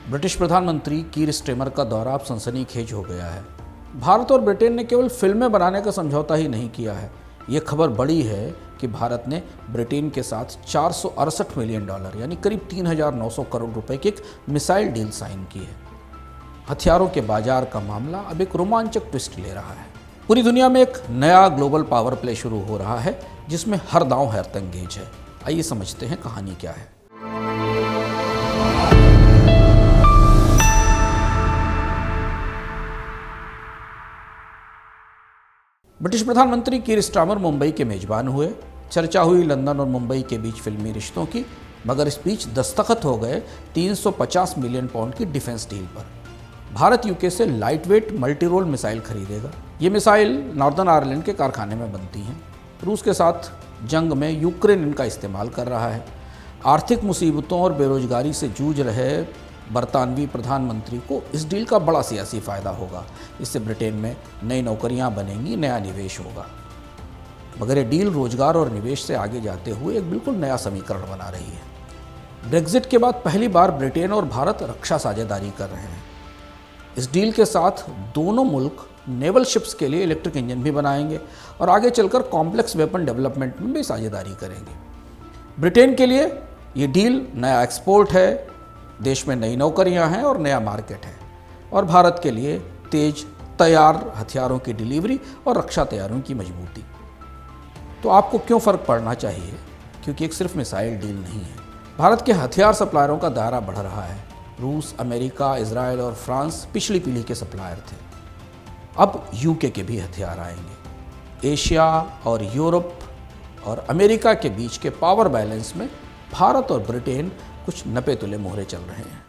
British प्रधानमंत्री कीर stammer का दौरा अब सनसनीखेज हो गया है। भारत और ब्रिटेन ने केवल फिल्में बनाने का समझौता ही नहीं किया है, ये खबर बड़ी है कि भारत ने ब्रिटेन के साथ $468 मिलियन यानी करीब 3,900 करोड़ रुपए की एक मिसाइल डील साइन की है। हथियारों के बाजार का मामला अब एक रोमांचक ट्विस्ट ले रहा है। पूरी दुनिया में एक नया ग्लोबल पावर प्ले शुरू हो रहा है जिसमें हर दांव हर तंगेज है। आइए समझते हैं कहानी क्या है। ब्रिटिश प्रधानमंत्री कीर स्टारमर मुंबई के मेजबान हुए। चर्चा हुई लंदन और मुंबई के बीच फिल्मी रिश्तों की, मगर इस बीच दस्तखत हो गए 350 मिलियन पाउंड की डिफेंस डील पर। भारत यूके से light weight multi role missile खरीदेगा। ये मिसाइल नॉर्दर्न आयरलैंड के कारखाने में बनती हैं। रूस के साथ जंग में यूक्रेन इनका इस्तेमाल कर रहा है। आर्थिक मुसीबतों और बेरोजगारी से जूझ रहे बरतानवी प्रधानमंत्री को इस डील का बड़ा सियासी फायदा होगा। इससे ब्रिटेन में नई नौकरियां बनेंगी, नया निवेश होगा। मगर ये डील रोजगार और निवेश से आगे जाते हुए एक बिल्कुल नया समीकरण बना रही है। ब्रेक्जिट के बाद पहली बार ब्रिटेन और भारत रक्षा साझेदारी कर रहे हैं। इस डील के साथ दोनों मुल्क नेवल शिप्स के लिए इलेक्ट्रिक इंजन भी बनाएंगे और आगे चलकर कॉम्प्लेक्स वेपन डेवलपमेंट में भी साझेदारी करेंगे। ब्रिटेन के लिए ये डील नया एक्सपोर्ट है, देश में नई नौकरियां हैं और नया मार्केट है, और भारत के लिए तेज तैयार हथियारों की डिलीवरी और रक्षा तैयारियों की मजबूती। तो आपको क्यों फ़र्क पड़ना चाहिए? क्योंकि एक सिर्फ मिसाइल डील नहीं है। भारत के हथियार सप्लायरों का दायरा बढ़ रहा है। रूस, अमेरिका, इजराइल और फ्रांस पिछली पीढ़ी के सप्लायर थे। अब यूके के भी हथियार आएंगे। एशिया और यूरोप और अमेरिका के बीच के पावर बैलेंस में भारत और ब्रिटेन कुछ नपे तुले मोहरे चल रहे हैं।